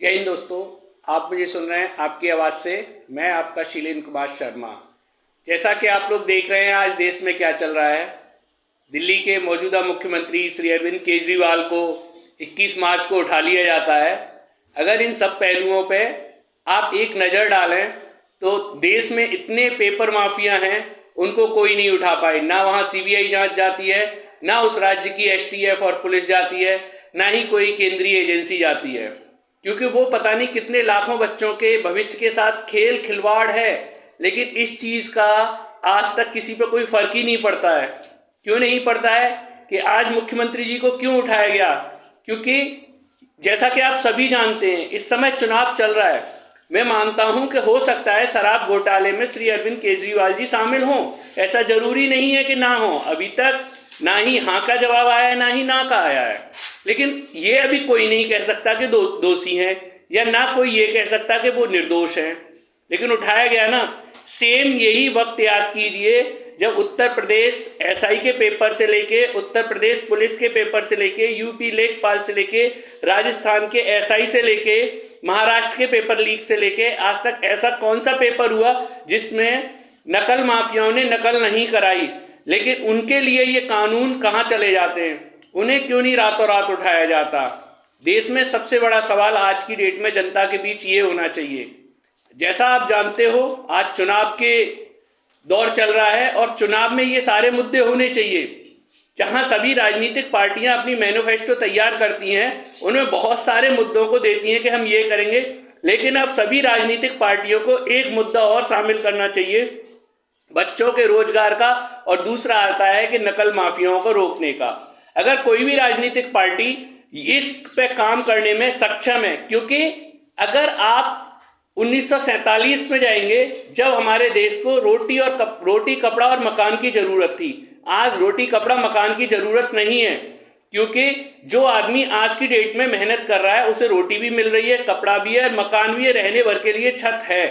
जय हिंद दोस्तों। आप मुझे सुन रहे हैं आपकी आवाज़ से। मैं आपका शीलेंद्र कुमार शर्मा। जैसा कि आप लोग देख रहे हैं आज देश में क्या चल रहा है। दिल्ली के मौजूदा मुख्यमंत्री श्री अरविंद केजरीवाल को 21 मार्च को उठा लिया जाता है। अगर इन सब पहलुओं पे आप एक नज़र डालें तो देश में इतने पेपर माफिया हैं, उनको कोई नहीं उठा पाए। ना वहाँ सीबीआई जांच जाती है, ना उस राज्य की एसटीएफ और पुलिस जाती है, ना ही कोई केंद्रीय एजेंसी जाती है, क्योंकि वो पता नहीं कितने लाखों बच्चों के भविष्य के साथ खेल खिलवाड़ है। लेकिन इस चीज़ का आज तक किसी पे कोई फर्क ही नहीं पड़ता है। क्यों नहीं पड़ता है कि आज मुख्यमंत्री जी को क्यों उठाया गया? क्योंकि जैसा कि आप सभी जानते हैं इस समय चुनाव चल रहा है। मैं मानता हूं कि हो सकता है शराब घोटाले में श्री अरविंद केजरीवाल जी शामिल हों, ऐसा जरूरी नहीं है कि ना हो। अभी तक ना ही हाँ का जवाब आया है, ना ही ना का आया है। लेकिन ये अभी कोई नहीं कह सकता कि दोषी हैं, या ना कोई ये कह सकता कि वो निर्दोष हैं। लेकिन उठाया गया ना। सेम यही वक्त याद कीजिए जब उत्तर प्रदेश एसआई के पेपर से लेके, उत्तर प्रदेश पुलिस के पेपर से लेके, यूपी लेखपाल से लेके, राजस्थान के एसआई से लेके, महाराष्ट्र के पेपर लीक से लेके आज तक ऐसा कौन सा पेपर हुआ जिसमें नकल माफियाओं ने नकल नहीं कराई। लेकिन उनके लिए ये कानून कहाँ चले जाते हैं? उन्हें क्यों नहीं रातों रात उठाया जाता? देश में सबसे बड़ा सवाल आज की डेट में जनता के बीच ये होना चाहिए। जैसा आप जानते हो आज चुनाव के दौर चल रहा है और चुनाव में ये सारे मुद्दे होने चाहिए। जहां सभी राजनीतिक पार्टियां अपनी मैनिफेस्टो तैयार करती हैं, उनमें बहुत सारे मुद्दों को देती हैं कि हम ये करेंगे। लेकिन अब सभी राजनीतिक पार्टियों को एक मुद्दा और शामिल करना चाहिए, बच्चों के रोजगार का, और दूसरा आता है कि नकल माफियाओं को रोकने का। अगर कोई भी राजनीतिक पार्टी इस पे काम करने में सक्षम है, क्योंकि अगर आप 1947 में जाएंगे जब हमारे देश को रोटी कपड़ा और मकान की जरूरत थी। आज रोटी कपड़ा मकान की जरूरत नहीं है, क्योंकि जो आदमी आज की डेट में मेहनत कर रहा है उसे रोटी भी मिल रही है, कपड़ा भी है, मकान भी है, रहने भर के लिए छत है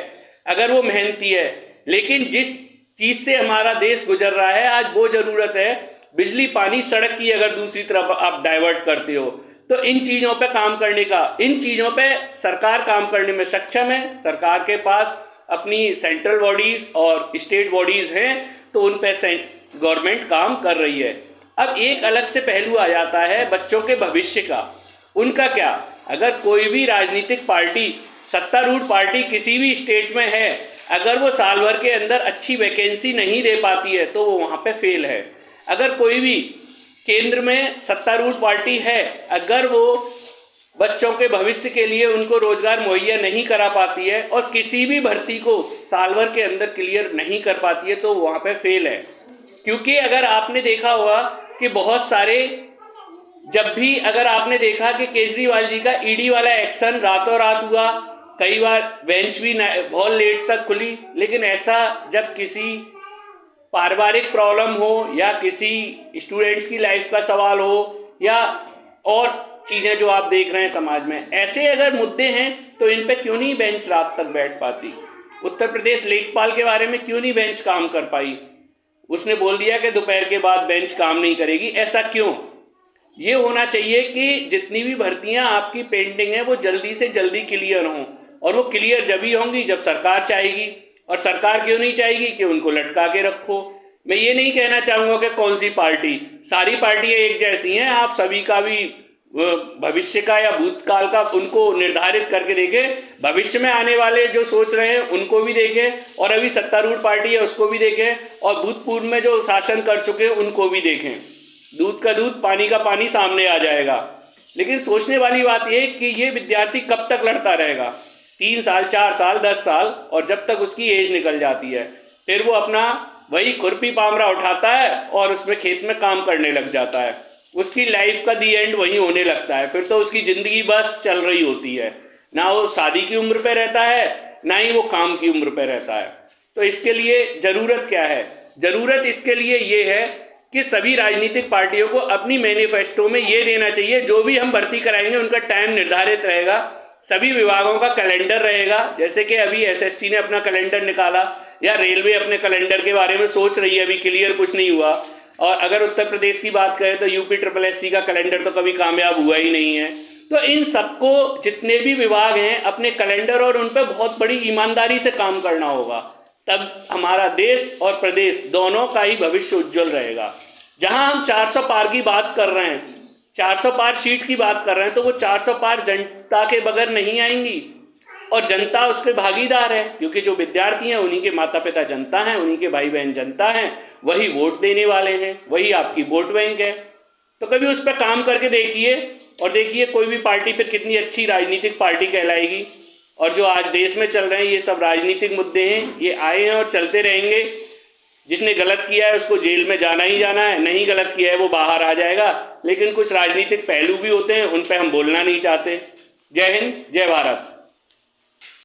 अगर वो मेहनती है। लेकिन जिस चीज से हमारा देश गुजर रहा है आज वो जरूरत है बिजली पानी सड़क की। अगर दूसरी तरफ आप डाइवर्ट करते हो तो इन चीजों पे काम करने का, इन चीजों पे सरकार काम करने में सक्षम है। सरकार के पास अपनी सेंट्रल बॉडीज और स्टेट बॉडीज हैं, तो उन पे गवर्नमेंट काम कर रही है। अब एक अलग से पहलू आ जाता है बच्चों के भविष्य का। उनका क्या? अगर कोई भी राजनीतिक पार्टी, सत्तारूढ़ पार्टी किसी भी स्टेट में है, अगर वो साल भर के अंदर अच्छी वैकेंसी नहीं दे पाती है तो वो वहां पे फेल है। अगर कोई भी केंद्र में सत्तारूढ़ पार्टी है, अगर वो बच्चों के भविष्य के लिए उनको रोजगार मुहैया नहीं करा पाती है और किसी भी भर्ती को साल भर के अंदर क्लियर नहीं कर पाती है तो वहां पे फेल है। क्योंकि अगर आपने देखा होगा कि बहुत सारे, जब भी अगर आपने देखा कि केजरीवाल जी का ईडी वाला एक्शन रातों रात हुआ, कई बार बेंच भी बहुत लेट तक खुली, लेकिन ऐसा जब किसी पारिवारिक प्रॉब्लम हो या किसी स्टूडेंट्स की लाइफ का सवाल हो या और चीजें जो आप देख रहे हैं समाज में, ऐसे अगर मुद्दे हैं तो इन पे क्यों नहीं बेंच रात तक बैठ पाती? उत्तर प्रदेश लेखपाल के बारे में क्यों नहीं बेंच काम कर पाई? उसने बोल दिया कि दोपहर के बाद बेंच काम नहीं करेगी। ऐसा क्यों? ये होना चाहिए कि जितनी भी भर्तियां आपकी पेंडिंग है वो जल्दी से जल्दी क्लियर हों, और वो क्लियर जब ही होंगी जब सरकार चाहेगी। और सरकार क्यों नहीं चाहेगी कि उनको लटका के रखो। मैं ये नहीं कहना चाहूंगा कि कौन सी पार्टी, सारी पार्टियां एक जैसी हैं। आप सभी का भी भविष्य का या भूतकाल का उनको निर्धारित करके देखें, भविष्य में आने वाले जो सोच रहे हैं उनको भी देखें, और अभी सत्तारूढ़ पार्टी है उसको भी देखें, और भूतपूर्व में जो शासन कर चुके हैं उनको भी देखें। दूध का दूध पानी का पानी सामने आ जाएगा। लेकिन सोचने वाली बात यह कि ये विद्यार्थी कब तक लड़ता रहेगा? 3 साल, 4 साल, 10 साल, और जब तक उसकी एज निकल जाती है फिर वो अपना वही खुरपी पामरा उठाता है और उसमें खेत में काम करने लग जाता है। उसकी लाइफ का दी एंड वही होने लगता है। फिर तो उसकी जिंदगी बस चल रही होती है, ना वो शादी की उम्र पे रहता है ना ही वो काम की उम्र पे रहता है। तो इसके लिए जरूरत क्या है? जरूरत इसके लिए ये है कि सभी राजनीतिक पार्टियों को अपनी मैनिफेस्टो में ये देना चाहिए, जो भी हम भर्ती कराएंगे उनका टाइम निर्धारित रहेगा, सभी विभागों का कैलेंडर रहेगा। जैसे कि अभी एसएससी ने अपना कैलेंडर निकाला, या रेलवे अपने कैलेंडर के बारे में सोच रही है, अभी क्लियर कुछ नहीं हुआ। और अगर उत्तर प्रदेश की बात करें तो यूपी SSSC का कैलेंडर तो कभी कामयाब हुआ ही नहीं है। तो इन सबको जितने भी विभाग हैं अपने कैलेंडर और उन पर बहुत बड़ी ईमानदारी से काम करना होगा, तब हमारा देश और प्रदेश दोनों का ही भविष्य उज्जवल रहेगा। जहां हम 400 पार की बात कर रहे हैं, 400 पार सीट की बात कर रहे हैं, तो वो 400 पार जनता के बगैर नहीं आएंगी और जनता उसके भागीदार है, क्योंकि जो विद्यार्थी हैं उन्हीं के माता पिता जनता हैं, उन्हीं के भाई बहन जनता हैं, वही वोट देने वाले हैं, वही आपकी वोट बैंक है। तो कभी उस पर काम करके देखिए और देखिए कोई भी पार्टी फिर कितनी अच्छी राजनीतिक पार्टी कहलाएगी। और जो आज देश में चल रहे हैं ये सब राजनीतिक मुद्दे हैं, ये आए हैं और चलते रहेंगे। जिसने गलत किया है उसको जेल में जाना ही जाना है, नहीं गलत किया है वो बाहर आ जाएगा। लेकिन कुछ राजनीतिक पहलू भी होते हैं, उन पर हम बोलना नहीं चाहते। जय हिंद, जय भारत।